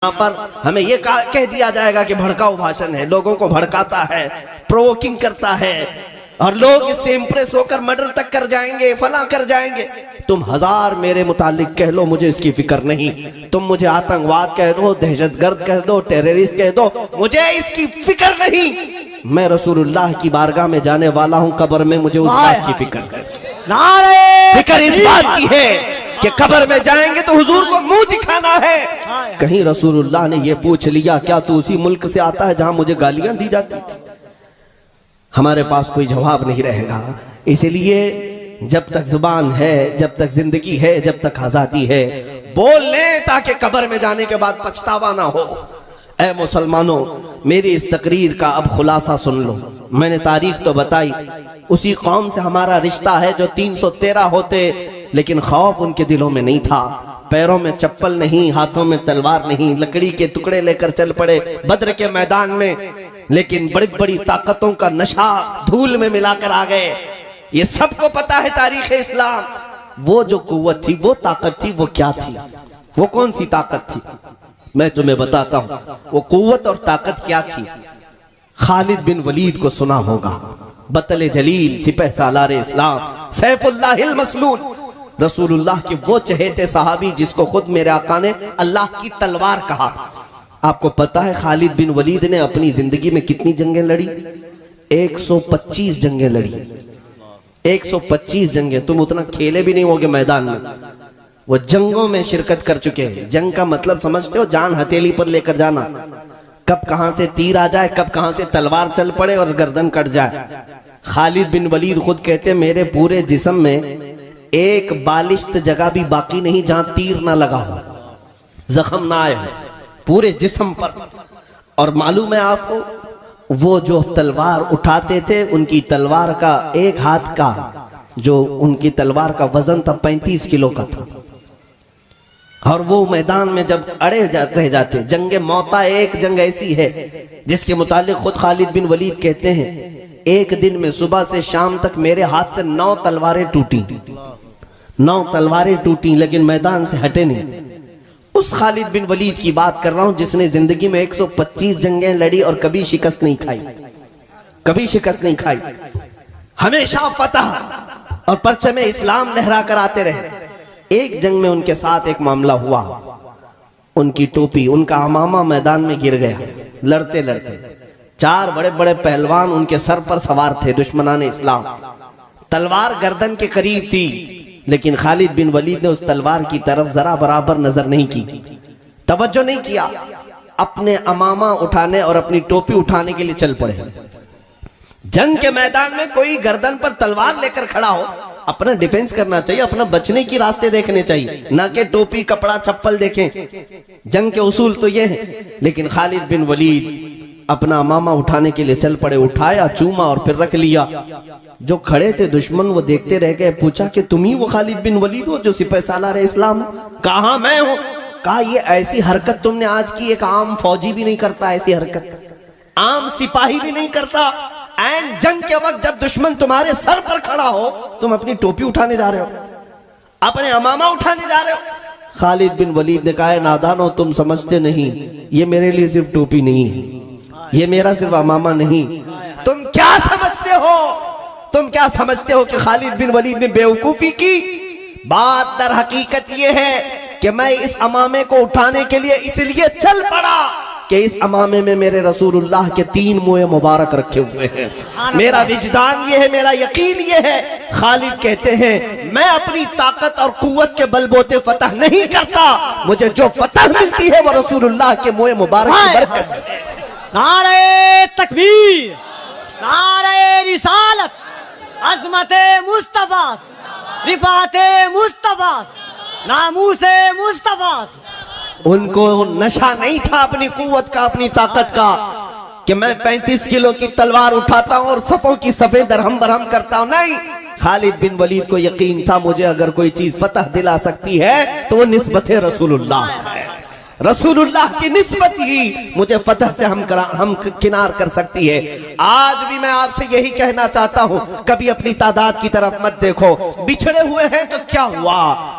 यहाँ पर हमें ये कह दिया जाएगा कि भड़काऊ भाषण है, लोगों को भड़काता है, प्रोवोकिंग करता है और लोग इससे इंप्रेस होकर मर्डर तक कर जाएंगे, फला कर जाएंगे। तुम हजार मेरे मुतालिक कह लो, मुझे इसकी फिक्र नहीं। तुम मुझे आतंकवाद कह दो, दहशतगर्द कह दो, टेररिस्ट कह दो, मुझे इसकी फिक्र नहीं। मैं रसूलुल्लाह की बारगाह में जाने वाला हूँ, कब्र में मुझे उस बात की फिक्र है। फिक्र इस बात की है कि कब्र में जाएंगे तो हुजूर को मुंह दिखाना है। कहीं रसूलुल्लाह ने ये पूछ लिया, क्या तू उसी मुल्क से आता है जहां मुझे गालियां दी जाती थी? हमारे पास कोई जवाब नहीं रहेगा। इसलिए जब तक जुबान है, जब तक जिंदगी है, जब तक आजादी है, बोल लें ताकि कब्र में जाने के बाद पछतावा ना हो। ऐ मुसलमानों, मेरी इस तकरीर का अब खुलासा सुन लो। मैंने तारीख तो बताई, उसी कौम से हमारा रिश्ता है जो 313 होते, लेकिन खौफ उनके दिलों में नहीं था। पैरों में चप्पल नहीं, हाथों में तलवार नहीं, लकड़ी के टुकड़े लेकर चल पड़े बद्र के मैदान में, लेकिन बड़ी बड़ी ताकतों का नशा धूल में मिलाकर आ गए। ये सबको पता है तारीख इस्लाम। वो जो कुव्वत थी, वो ताकत थी, वो क्या थी? वो कौन सी ताकत थी? मैं तुम्हें बताता हूं वो कुव्वत और ताकत क्या थी। खालिद बिन वलीद को सुना होगा, बतले जलील, सिपह सालार इस्लाम, सैफुल्लाहिल मसलूल, रसूलुल्लाह के वो चहेते सहाबी जिसको खुद मेरे आका ने अल्लाह की तलवार कहा। आपको पता है खालिद बिन वलीद ने अपनी जिंदगी में कितनी जंगें लड़ी? 125 जंगें लड़ी। 125 जंगें। तुम उतना खेले भी नहीं होगे मैदान में, वो जंगों में शिरकत कर चुके हैं। जंग का मतलब समझते हो? जान हथेली पर लेकर जाना, कब कहां से तीर आ जाए, कब कहां से तलवार चल पड़े और गर्दन कट जाए। खालिद बिन वलीद खुद कहते, मेरे पूरे जिस्म में एक बालिश्त जगह भी बाकी नहीं जहां तीर ना लगा हो, जख्म ना आए हो, पूरे जिस्म पर। और मालूम है आपको, वो जो तलवार उठाते थे, उनकी तलवार का एक हाथ का जो उनकी तलवार का वजन था 35 किलो का था। और वो मैदान में जब अड़े रह जाते, जंगे मौता एक जंग ऐसी है जिसके मुतालिक खुद खालिद बिन वलीद कहते हैं, एक दिन में सुबह से शाम तक मेरे हाथ से 9 तलवारें टूटी। 9 तलवारें टूटी, लेकिन मैदान से हटे नहीं। उस खालिद बिन वलीद की बात कर रहा हूं जिसने जिंदगी में 125 जंगें लड़ी और कभी शिकस्त नहीं खाई, कभी शिकस्त नहीं खाई। हमेशा फतह और परचमे इस्लाम लहरा कर आते रहे। एक जंग में उनके साथ एक मामला हुआ, उनकी टोपी, उनका अमामा मैदान में गिर गया। लड़ते लड़ते 4 बड़े बड़े पहलवान उनके सर पर सवार थे, दुश्मनाने इस्लाम। तलवार गर्दन के करीब थी, लेकिन खालिद बिन वलीद ने उस तलवार की तरफ जरा बराबर नजर नहीं की, तवज्जो नहीं किया। अपने अमामा उठाने और अपनी टोपी उठाने के लिए चल पड़े। जंग के मैदान में कोई गर्दन पर तलवार लेकर खड़ा हो, अपना डिफेंस करना चाहिए, अपना बचने की रास्ते देखने चाहिए, ना कि टोपी कपड़ा चप्पल देखें। जंग के उसूल तो ये हैं। लेकिन खालिद बिन वलीद अपना अमामा उठाने के लिए चल पड़े। उठाया, चूमा और फिर रख लिया। जो खड़े थे दुश्मन वो देखते रह गए। पूछा कि तुम ही वो खालिद बिन वलीद हो जो सिपह सालार इस्लाम? कहा मैं हूं। कहा ये ऐसी हरकत तुमने आज की, एक आम फौजी भी नहीं करता ऐसी हरकत, आम सिपाही भी नहीं करता। ऐन जंग के वक्त जब दुश्मन तुम्हारे सर पर खड़ा हो, तुम अपनी टोपी उठाने जा रहे हो, अपने अमामा उठाने जा रहे हो। खालिद बिन वलीद ने कहा, नादानो, तुम समझते नहीं, ये मेरे लिए सिर्फ टोपी नहीं है, ये मेरा सिर्फ अमामा नहीं। तुम क्या समझते हो? तुम क्या समझते हो कि खालिद बिन वलीद ने बेवकूफी की? बात दर हकीकत ये है कि मैं इस अमामे को उठाने के लिए इसलिए चल पड़ा कि इस अमामे में मेरे रसूलुल्लाह के 3 मुँह मुबारक रखे हुए हैं। मेरा विजदान ये है, मेरा यकीन ये है। खालिद कहते हैं, मैं अपनी ताकत और कुव्वत के बलबूते फतह नहीं करता, मुझे जो फतह मिलती है वो रसूलुल्लाह के मुँह मुबारक की बरकत से। नारे तकबीर, नारे रिसालत, अज़मते मुस्तफा, रिफाते मुस्तफा, नामूसे मुस्तफा। उनको नशा नहीं था अपनी कुव्वत का, अपनी ताकत का, कि मैं 35 किलो की तलवार उठाता हूं और सफों की सफेद दरहम बरहम करता हूं। नहीं, खालिद बिन वलीद को यकीन था, मुझे अगर कोई चीज फतह दिला सकती है तो वो निस्बत रसूलुल्लाह है। रसूलुल्लाह की निस्बत ही मुझे फतह से हम किनार कर सकती है। आज भी मैं आपसे यही कहना चाहता हूं, कभी अपनी तादाद की तरफ मत देखो। बिछड़े हुए हैं तो क्या हुआ,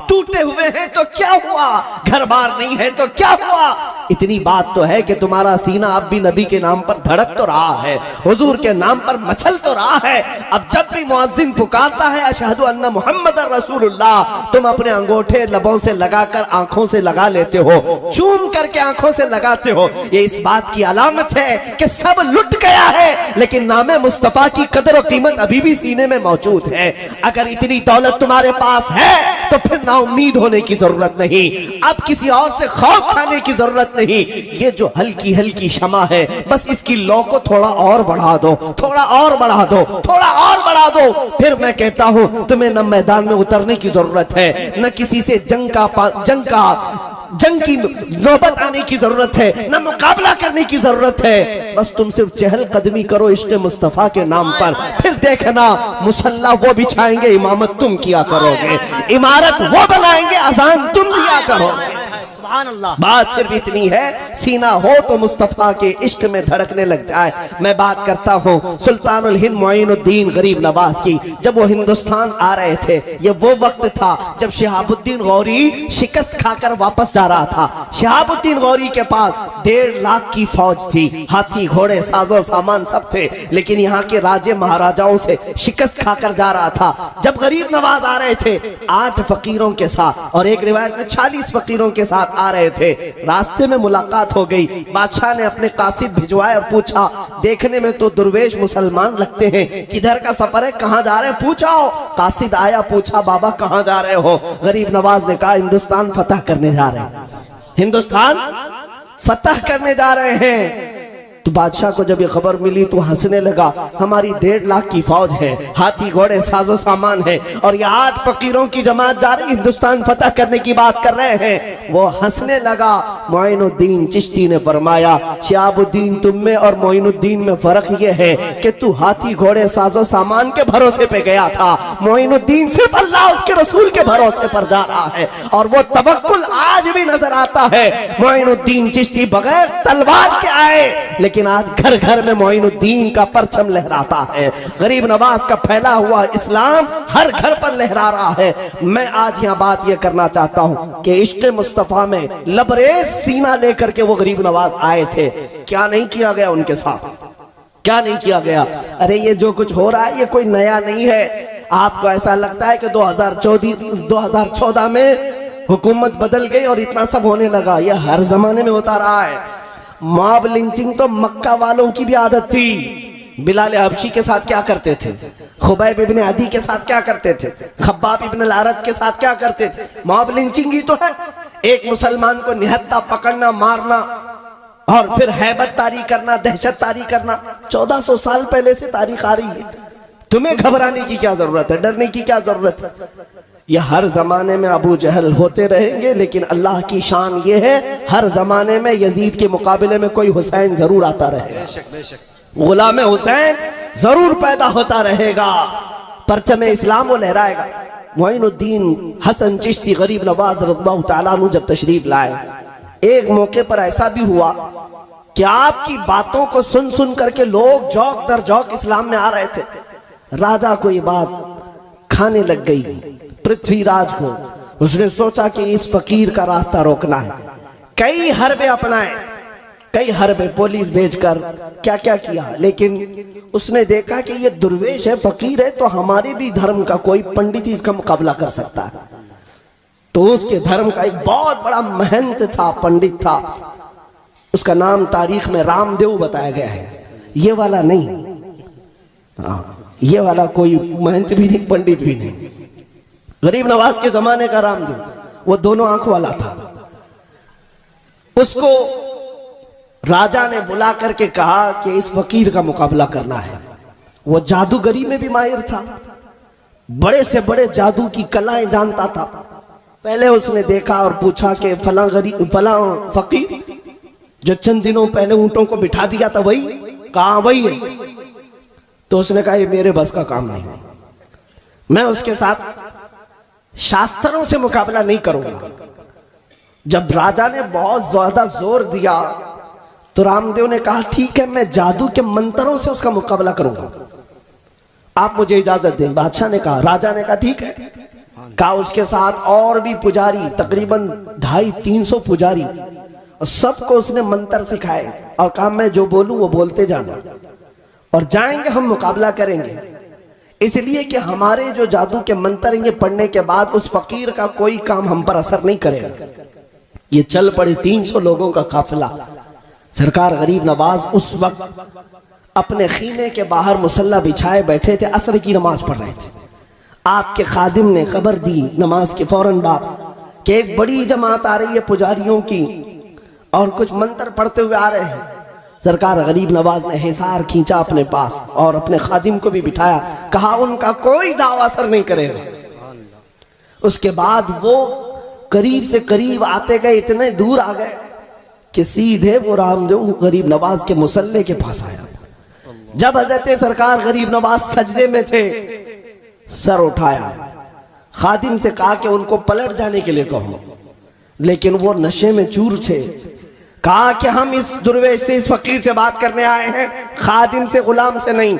टूटे हुए हैं तो क्या हुआ, घर बार नहीं है तो क्या हुआ, इतनी बात तो है कि तुम्हारा सीना अब भी नबी के नाम पर धड़क तो रहा है, हुजूर के नाम पर मचल तो रहा है। अब जब भी मुअज्जिन पुकारता है अशहदु अन्ना मुहम्मदर रसूलुल्लाह, तुम अपने अंगूठे लबों से लगाकर आंखों से लगा लेते हो, चूम करके आंखों से लगाते हो। ये इस बात की अलामत है कि सब लुट गया है, लेकिन नामे मुस्तफा की कदर और कीमत अभी भी सीने में मौजूद है। अगर इतनी दौलत तुम्हारे पास है तो फिर ना उम्मीद होने की जरूरत नहीं, अब किसी और से खौफ खाने की जरूरत नहीं। ये जो हल्की हल्की शमा है, बस इसकी लौ को थोड़ा और बढ़ा दो, थोड़ा और बढ़ा दो, थोड़ा और बढ़ा दो। फिर मैं कहता हूं तुम्हें न मैदान में उतरने की जरूरत है, न किसी से जंग की नौबत आने की जरूरत है, न मुकाबला करने की जरूरत है। बस तुम सिर्फ चहल कदमी करो इश्क़ मुस्तफा के नाम पर, फिर देखना मुसल्ला वो बिछाएंगे, इमामत तुम किया करोगे, इमारत वो बनाएंगे, अजान तुम दिया करोगे। बात सिर्फ इतनी है, सीना हो तो मुस्तफा के इश्क में धड़कने लग जाए। मैं बात करता हूँ सुल्तानुल हिंद मोइनुद्दीन गरीब नवाज की। जब वो हिंदुस्तान आ रहे थे, ये वो वक्त था जब शिहाबुद्दीन गौरी शिकस्त खाकर वापस जा रहा था। शिहाबुद्दीन गौरी के पास 1.5 लाख की फौज थी, हाथी घोड़े साजो सामान सब थे, लेकिन यहाँ के राजे महाराजाओं से शिकस्त खाकर जा रहा था। जब गरीब नवाज आ रहे थे 8 फकीरों के साथ, और एक रिवायत में 40 फकीरों के साथ आ रहे थे। रास्ते में मुलाकात हो गई, बादशाह ने अपने कासिद भिजवाए और पूछा, देखने में तो दुर्वेश मुसलमान लगते हैं, किधर का सफर है, कहां जा रहे हैं, पूछाओ। कासिद आया, पूछा बाबा कहां जा रहे हो? गरीब नवाज ने कहा हिंदुस्तान फतह करने जा रहे हैं, हिंदुस्तान फतह करने जा रहे हैं। तो बादशाह को जब ये खबर मिली तो हंसने लगा, हमारी 1.5 लाख की फौज है, हाथी घोड़े साजो सामान है, और ये 8 फकीरों की जमात जा रही हिंदुस्तान फतह करने की बात कर रहे हैं। वो हंसने लगा। मोइनुद्दीन चिश्ती ने फरमाया, शिहाबुद्दीन तुम में और मोइनुद्दीन में फर्क ये है कि तू हाथी घोड़े साजो सामान के भरोसे पे गया था, मोइनुद्दीन सिर्फ अल्लाह उसके रसूल के भरोसे पर जा रहा है, और वो तवक्कुल आज भी नजर आता है। मोइनुद्दीन चिश्ती बगैर तलवार के आए, लेकिन आज घर घर में मोइनुद्दीन का परचम लहराता है। गरीब नवाज का फैला हुआ इस्लाम हर घर पर लहरा रहा है। मैं आज यहां बात यह करना चाहता हूं कि इश्क़ मुस्तफा में लबरेज सीना लेकर के वो गरीब नवाज आए थे। क्या नहीं किया गया उनके साथ, क्या नहीं किया गया? अरे ये जो कुछ हो रहा है ये कोई नया नहीं है। आपको ऐसा लगता है कि 2014 में हुकूमत बदल गई और इतना सब होने लगा? यह हर जमाने में होता रहा है। मॉब लिंचिंग तो मक्का वालों की भी आदत थी। बिलाल हबशी के साथ क्या करते थे, खुबैब इब्ने अदी के साथ क्या करते थे, खब्बाब इब्न अल-अरत के साथ क्या करते थे? मॉब लिंचिंग ही तो है। एक मुसलमान को निहत्ता पकड़ना, मारना, और फिर हैबत तारी करना, दहशत तारी करना। 1400 साल पहले से तारीख आ रही है। तुम्हें घबराने की क्या जरूरत है, डरने की क्या जरूरत है? यह हर जमाने में अबू जहल होते रहेंगे, लेकिन अल्लाह की शान ये है हर जमाने में यजीद के मुकाबले में कोई हुसैन जरूर आता रहेगा। गुलाम हुसैन जरूर पैदा होता रहेगा, परचम इस्लाम वो लहराएगा। मोइनुद्दीन हसन चिश्ती गरीब नवाज रज़ियल्लाहु तआला अन्हु जब तशरीफ लाए, एक मौके पर ऐसा भी हुआ कि आपकी बातों को सुन सुन करके लोग जौक दर जौक इस्लाम में आ रहे थे। राजा को ये बात खाने लग गई, पृथ्वीराज को। उसने सोचा कि इस फकीर का रास्ता रोकना है। कई हरबे अपनाए, कई हरबे पुलिस भेजकर क्या क्या किया, लेकिन उसने देखा कि ये दुर्वेश है, फकीर है, तो हमारे भी धर्म का कोई पंडित ही इसका मुकाबला कर सकता है। तो उसके धर्म का एक बहुत बड़ा महंत था, पंडित था। उसका नाम तारीख में रामदेव बताया गया है। ये वाला नहीं, ये वाला कोई महंत भी नहीं, पंडित भी नहीं, गरीब नवाज के जमाने का रामदेव, वो दोनों आंख वाला था। उसको राजा ने बुला करके कहा कि इस फकीर का मुकाबला करना है। वो जादूगरी में भी माहिर था, बड़े से बड़े जादू की कलाएं जानता था। पहले उसने देखा और पूछा कि फला फकीर जो चंद दिनों पहले ऊंटों को बिठा दिया था वही? कहा वही है। तो उसने कहा ये मेरे बस का काम नहीं, मैं उसके साथ शास्त्रों से मुकाबला नहीं करूंगा। जब राजा ने बहुत ज्यादा जोर दिया तो रामदेव ने कहा ठीक है, मैं जादू के मंत्रों से उसका मुकाबला करूंगा, आप मुझे इजाजत दें। बादशाह ने कहा, राजा ने कहा ठीक है। कहा उसके साथ और भी पुजारी, तकरीबन 250-300 पुजारी, और सबको उसने मंत्र सिखाए और कहा मैं जो बोलूं वो बोलते जाना, और जाएंगे हम मुकाबला करेंगे। इसलिए कि हमारे जो जादू के मंत्र ये पढ़ने के बाद उस फकीर का कोई काम हम पर असर नहीं करेगा। ये चल पड़े 300 लोगों का काफिला। सरकार गरीब नवाज उस वक्त अपने खीमे के बाहर मुसल्ला बिछाए बैठे थे, असर की नमाज पढ़ रहे थे। आपके खादिम ने खबर दी नमाज के फौरन बाद कि एक बड़ी जमात आ रही है पुजारियों की और कुछ मंत्र पढ़ते हुए आ रहे हैं। सरकार गरीब नवाज ने हिसार खींचा अपने पास और अपने खादिम को भी बिठाया, कहा उनका कोई दावा असर नहीं करेगा। उसके बाद वो करीब से करीब आते गए, इतने दूर आ गए कि सीधे वो रामदेव गरीब नवाज के मुसल्ले के पास आया। जब हजरत सरकार गरीब नवाज सजदे में थे, सर उठाया, खादिम से कहा कि उनको पलट जाने के लिए कहो, लेकिन वो नशे में चूर थे। कहा कि हम इस दुर्वेश से, इस फकीर से बात करने आए हैं, खादिम से, गुलाम से नहीं।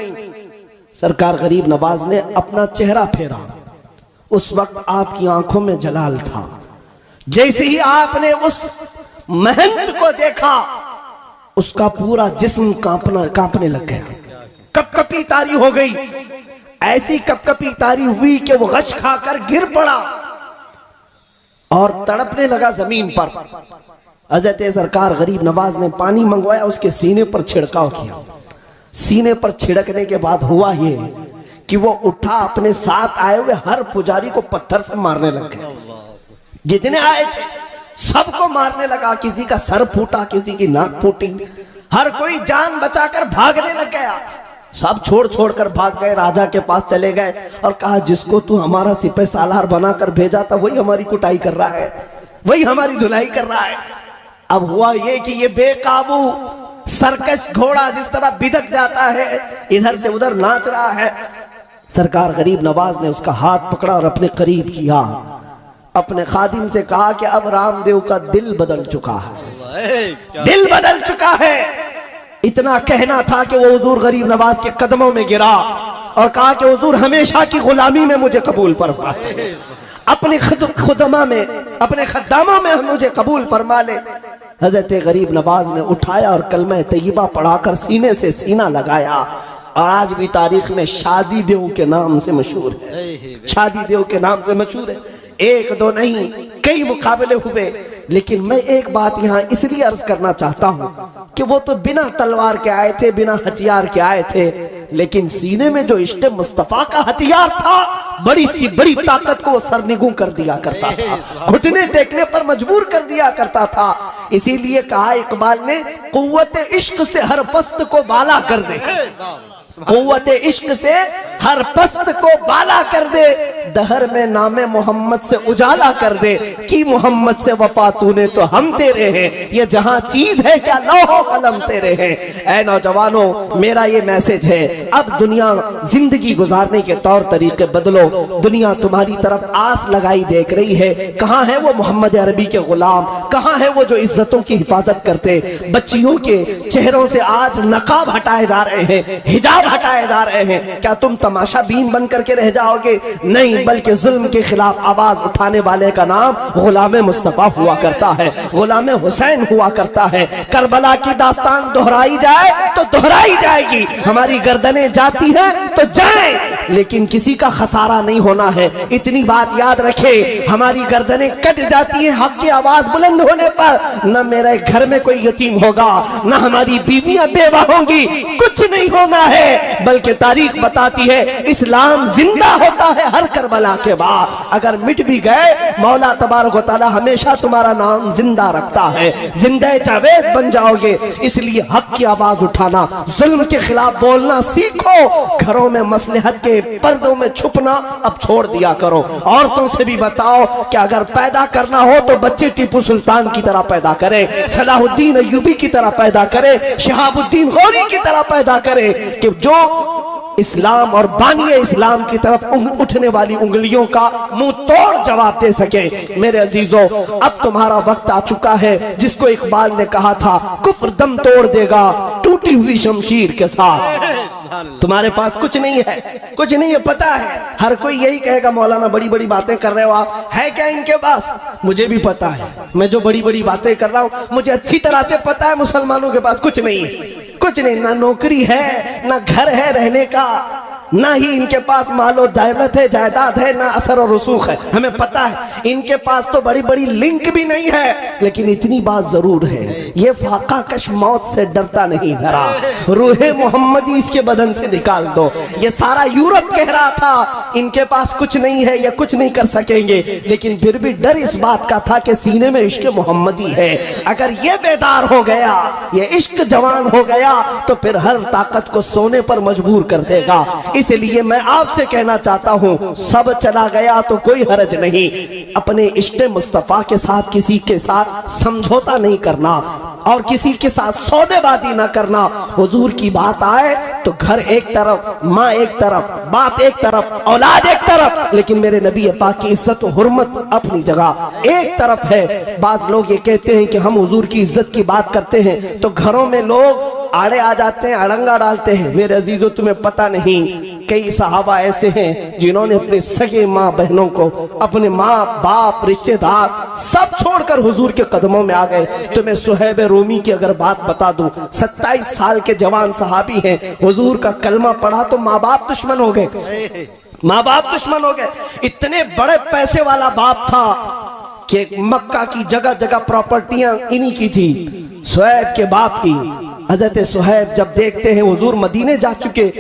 सरकार गरीब नवाज ने अपना चेहरा फेरा। उस वक्त आपकी आंखों में जलाल था। जैसे ही आपने उस महंत को देखा, उसका पूरा जिस्म कांपने लग गया, कपकपी तारी हो गई। ऐसी कपकपी तारी हुई कि वो गश खाकर गिर पड़ा और तड़पने लगा जमीन पर। हजरत सरकार गरीब नवाज ने पानी मंगवाया, उसके सीने पर छिड़काव किया। सीने पर छिड़कने के बाद हुआ ये कि वो उठा, अपने साथ आए हुए हर पुजारी को पत्थर से मारने लग गया। जितने आए थे सबको मारने लगा। किसी का सर फूटा, किसी की नाक फूटी, हर कोई जान बचाकर भागने लग गया। सब छोड़ छोड़ कर भाग गए, राजा के पास चले गए और कहा जिसको तू हमारा सिपह सालार बनाकर भेजा था वही हमारी कुटाई कर रहा है, वही हमारी धुलाई कर रहा है। अब हुआ ये कि ये बेकाबू सरकश घोड़ा जिस तरह बिदक जाता है, इधर से उधर नाच रहा है। सरकार गरीब नवाज ने उसका हाथ पकड़ा और अपने करीब किया। अपने खादिम से कहा कि अब रामदेव का दिल बदल चुका है, दिल बदल चुका है। इतना कहना था कि वो हुजूर गरीब नवाज के कदमों में गिरा और कहा कि हुजूर हमेशा की गुलामी में मुझे कबूल फरमा, अपने खुदमा में, अपने खद्दामों में मुझे कबूल फरमा ले। हजरत गरीब नवाज ने उठाया और कलमा तैयबा पढ़ाकर सीने से सीना लगाया। और आज भी तारीख में शादी देव के नाम से मशहूर है, शादी देव के नाम से मशहूर है। एक दो नहीं, कई मुकाबले हुए। लेकिन मैं एक बात यहाँ इसलिए अर्ज करना चाहता हूँ कि वो तो बिना तलवार के आए थे, बिना हथियार के आए थे, लेकिन सीने में जो इश्क़ मुस्तफा का हथियार था, बड़ी सी बड़ी ताकत को सरनिगू कर दिया करता था, घुटने टेकने पर मजबूर कर दिया करता था। इसीलिए कहा इकबाल ने, कुव्वत इश्क से हर पस्त को बाला कर दे, कुव्वत इश्क से हर पस्त को बाला कर दे, दहर में नामे मोहम्मद से उजाला कर दे, कि मोहम्मद से वफा तूने तो हम तेरे हैं, ये जहां चीज है क्या लौहो कलम तेरे हैं। ऐ नौजवानों, मेरा ये मैसेज है, अब दुनिया जिंदगी गुजारने के तौर तरीके बदलो। दुनिया तुम्हारी तरफ आस लगाई देख रही है। कहाँ है वो मोहम्मद अरबी के गुलाम, कहाँ है वो जो इज्जतों की हिफाजत करते। बच्चियों के चेहरों से आज नकाब हटाए जा रहे हैं, हिजाब हटाए जा रहे हैं। क्या तुम तमाशा बीन बन करके रह जाओगे? नहीं, बल्कि जुल्म के खिलाफ आवाज उठाने वाले का नाम गुलाम मुस्तफा हुआ करता है, गुलाम हुसैन हुआ करता है। करबला की दास्तान दोहराई जाए तो दोहराई जाएगी, हमारी गर्दनें जाती हैं तो जाए, लेकिन किसी का खसारा नहीं होना है। इतनी बात याद रखे, हमारी गर्दनें कट जाती है हक की आवाज बुलंद होने पर। न मेरे घर में कोई यतीम होगा, न हमारी बीवियां बेवा होंगी, कुछ नहीं होना है। बल्कि तारीख बताती है इस्लाम जिंदा होता है हर करबला के बाद। अगर मिट भी गए, मौला तबारक व तआला हमेशा तुम्हारा नाम जिंदा रखता है, जिंदा जावेद बन जाओगे। इसलिए हक की आवाज उठाना, जुल्म के खिलाफ बोलना सीखो। घरों में मसलहत के पर्दों में छुपना अब छोड़ दिया करो। औरतों से भी बताओ कि अगर पैदा करना हो तो बच्चे टीपू सुल्तान की तरह पैदा करे, सलाहुद्दीन अय्यूबी की तरह पैदा करे, शहाबुद्दीन गौरी की तरह पैदा करे, कि जो इस्लाम और बानिए इस्लाम की तरफ उठने वाली उंगलियों का मुंह तोड़ जवाब दे सके। मेरे अजीजों, अब तुम्हारा वक्त आ चुका है जिसको इकबाल ने कहा था, कुफ्र दम तोड़ देगा, टूट टूटी हुई शमशीर के साथ। तुम्हारे पास कुछ नहीं है, कुछ नहीं है, पता है। हर कोई यही कहेगा मौलाना बड़ी बड़ी बातें कर रहे हो आप, है क्या इनके पास? मुझे भी पता है, मैं जो बड़ी बड़ी बातें कर रहा हूं मुझे अच्छी तरह से पता है मुसलमानों के पास कुछ नहीं है, कुछ नहीं। ना नौकरी है, ना घर है रहने का, ना ही इनके पास मालो दौलत है, जायदाद है, ना असर और रसूख है। हमें पता है इनके पास तो बड़ी बड़ी लिंक भी नहीं है, लेकिन इतनी बात जरूर है, ये फाका कश मौत से डरता नहीं जरा। रूहे मोहम्मदी इसके बदन से निकाल दो। ये सारा यूरोप कह रहा था इनके पास कुछ नहीं है, ये कुछ नहीं कर सकेंगे, लेकिन फिर भी डर इस बात का था कि सीने में इश्क मोहम्मदी है। अगर ये बेदार हो गया, ये इश्क जवान हो गया, तो फिर हर ताकत को सोने पर मजबूर कर देगा। इसलिए मैं आपसे कहना चाहता हूं, सब चला गया तो कोई हरज नहीं, अपने इश्क़ मुस्तफा के साथ किसी के साथ समझौता नहीं करना और किसी के साथ सौदेबाजी ना करना। हुजूर की बात आए तो घर एक तरफ, माँ एक तरफ, बाप एक तरफ, औलाद एक तरफ, लेकिन मेरे नबी पाक की इज्जत और हुर्मत अपनी जगह एक तरफ है। बाज लोग ये कहते हैं कि हम हुजूर की इज्जत की बात करते हैं तो घरों में लोग आड़े आ जाते हैं, अड़ंगा डालते हैं। मेरे अजीजों तुम्हें पता नहीं, कई सहाबा ऐसे हैं जिन्होंने अपने सगे माँ बहनों को, अपने माँ बाप रिश्तेदार सब छोड़कर हुजूर के कदमों में आ गए। तुम्हें सुहैब रूमी की अगर बात बता दूं, 27 साल के जवान सहाबी हैं, हुजूर का कलमा पढ़ा तो माँ बाप दुश्मन हो गए, माँ बाप दुश्मन हो गए। इतने बड़े पैसे वाला बाप था कि मक्का की जगह जगह प्रॉपर्टियां इन्हीं की थी, सुहैब के बाप की। हजरत सुहैब जब देखते हैं हुजूर मदीने जा चुके,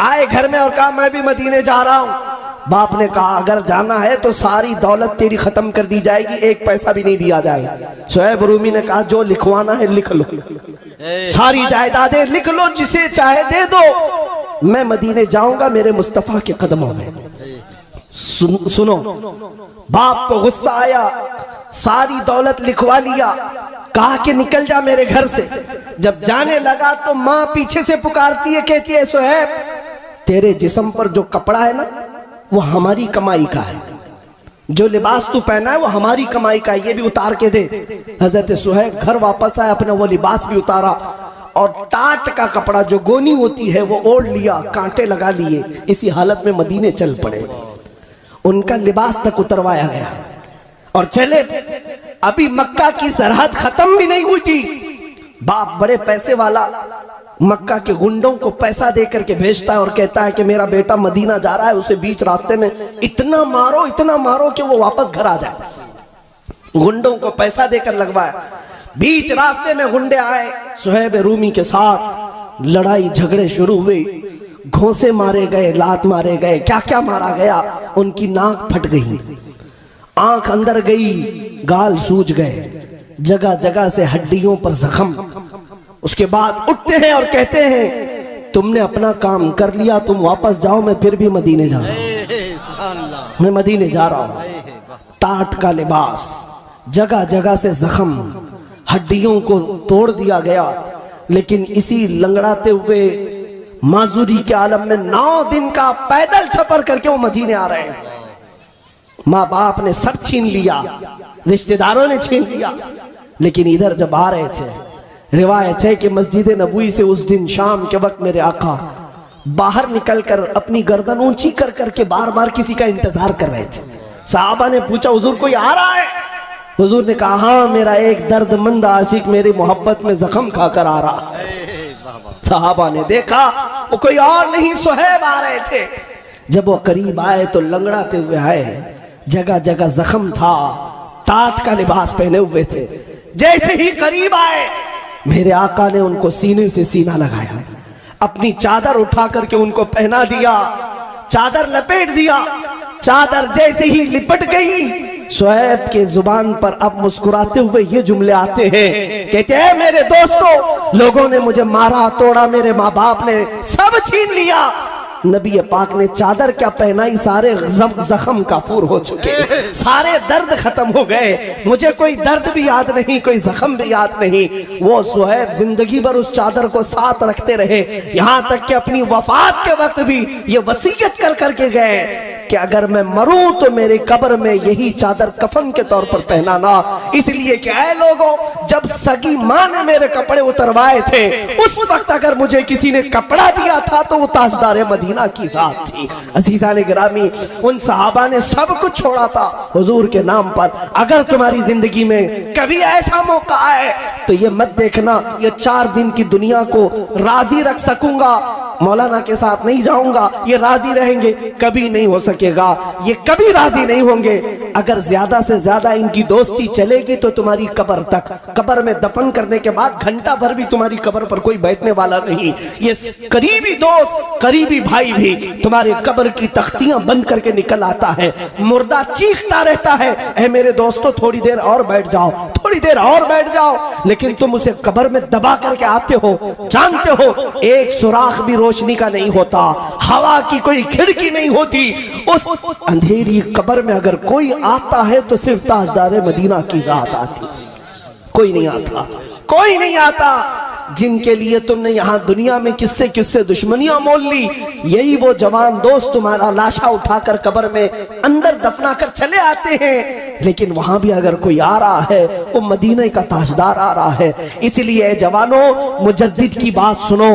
आए घर में और कहा मैं भी मदीने जा रहा हूं। बाप ने कहा अगर जाना है तो सारी दौलत तेरी खत्म कर दी जाएगी, एक पैसा भी नहीं दिया जाएगा। सुहैब रूमी ने कहा जो लिखवाना है लिख लो, सारी जायदादें लिख लो, जिसे चाहे दे दो, मैं मदीने जाऊंगा मेरे मुस्तफा के कदमों में। सुनो, बाप को गुस्सा आया, सारी दौलत लिखवा लिया, कहा कि निकल जा मेरे घर से। जब जाने लगा तो माँ पीछे से पुकारती है, कहती है सुहैब तेरे जिस्म पर जो कपड़ा है ना वो हमारी कमाई का है, जो लिबास तू पहना है वो हमारी कमाई का है, ये भी उतार के दे। हजरत सुहैब घर वापस आए, अपना वो लिबास भी उतारा और टाट का कपड़ा जो गोनी होती है वो ओढ़ लिया, कांटे लगा लिए, इसी हालत में मदीने चल पड़े। उनका लिबास तक उतरवाया गया और चले। अभी मक्का की सरहद खत्म भी नहीं हुई थी, बाप बड़े पैसे वाला मक्का के गुंडों को पैसा दे करके भेजता है और कहता है कि मेरा बेटा मदीना जा रहा है, उसे बीच रास्ते में इतना मारो कि वो वापस घर आ जाए। गुंडों को पैसा देकर लगवाया। बीच रास्ते में गुंडे आए, सुहैब रूमी के साथ लड़ाई झगड़े शुरू हुए, घोंसे मारे गए, लात मारे गए, क्या क्या मारा गया। उनकी नाक फट गई, आंख अंदर गई, गाल सूज गए, जगह जगह से हड्डियों पर जख्म। उसके बाद उठते हैं और कहते हैं तुमने अपना काम कर लिया, तुम वापस जाओ, मैं फिर भी मदीने जा रहा हूं, मैं मदीने जा रहा हूं। टाट का लिबास, जगह जगह से जख्म, हड्डियों को तोड़ दिया गया। लेकिन इसी लंगड़ाते हुए माजूरी के आलम में 9 दिन का पैदल सफर करके वो मदीने आ रहे हैं। माँ बाप ने सब छीन लिया, रिश्तेदारों ने छीन लिया, लेकिन इधर जब आ रहे थे, रिवायत है कि मस्जिद नबवी से उस दिन शाम के वक्त मेरे आका बाहर निकलकर अपनी गर्दन ऊंची कर करके बार बार किसी का इंतजार कर रहे थे। साहबा ने पूछा हुजूर कोई आ रहा है? हुजूर ने कहा हाँ, मेरा एक दर्दमंद आशिक मेरी मोहब्बत में जख्म खाकर आ रहा है। साहबा ने देखा वो कोई और नहीं, सुहैब आ रहे थे। जब वो करीब आए तो लंगड़ाते हुए आए, जगह जगह जख्म था, टाट का लिबास पहने हुए थे। जैसे ही करीब आए मेरे आका ने उनको सीने से सीना लगाया, अपनी चादर उठा करके उनको पहना दिया, चादर लपेट दिया। चादर जैसे ही लिपट गई, सुहैब के जुबान पर अब मुस्कुराते हुए ये जुमले आते हैं, कहते हैं मेरे दोस्तों, लोगों ने मुझे मारा तोड़ा, मेरे माँ बाप ने सब छीन लिया, नबी पाक ने चादर क्या पहनाई, सारे जख्म काफूर हो चुके, सारे दर्द खत्म हो गए, मुझे कोई दर्द भी याद नहीं, कोई जख्म भी याद नहीं। वो सुहैब जिंदगी भर उस चादर को साथ रखते रहे, यहाँ तक कि अपनी वफात के वक्त भी ये वसीयत कर करके गए कि अगर मैं मरूं तो मेरे कब्र में यही चादर कफन के तौर पर पहनाना। इसलिए कि ऐ लोगों, जब सगी मां ने मेरे कपड़े उतरवाए थे उस वक्त अगर मुझे किसी ने कपड़ा दिया था तो वो ताजदार मदीना की जात थी। अजीज़ान गिरामी, उन सहाबा ने सब कुछ छोड़ा था हुजूर के नाम पर। अगर तुम्हारी जिंदगी में कभी ऐसा मौका आए तो ये मत देखना ये 4 दिन की दुनिया को राजी रख सकूंगा, मौलाना के साथ नहीं जाऊंगा, ये राजी रहेंगे, कभी नहीं हो सकेगा। ये कभी राजी नहीं होंगे। अगर ज्यादा से ज्यादा इनकी दोस्ती चलेगी तो तुम्हारी कब्र तक, कब्र में दफन करने के बाद घंटा भर भी तुम्हारी कब्र पर कोई बैठने वाला नहीं। ये करीबी दोस्त, करीबी भाई भी तुम्हारे कब्र की तख्तियां बंद करके निकल आता है, मुर्दा चीखता रहता है, ऐ मेरे दोस्तों थोड़ी देर और बैठ जाओ, थोड़ी देर और बैठ जाओ, लेकिन तुम उसे कब्र में दबा करके आते हो। जानते हो एक सुराख भी रोशनी का नहीं होता, हवा की कोई खिड़की नहीं होती। उस अंधेरी कब्र में अगर कोई आता है तो सिर्फ ताजदार मदीना की जात आती, कोई नहीं आता, कोई नहीं आता। जिनके लिए तुमने यहां दुनिया में किससे किससे दुश्मनियां मोल ली, यही वो जवान दोस्त तुम्हारा लाशा उठाकर कब्र में अंदर दफना कर चले आते हैं। लेकिन वहां भी अगर कोई आ रहा है वो मदीने का ताजदार आ रहा है। इसलिए जवानों, मुजद्दिद की बात सुनो।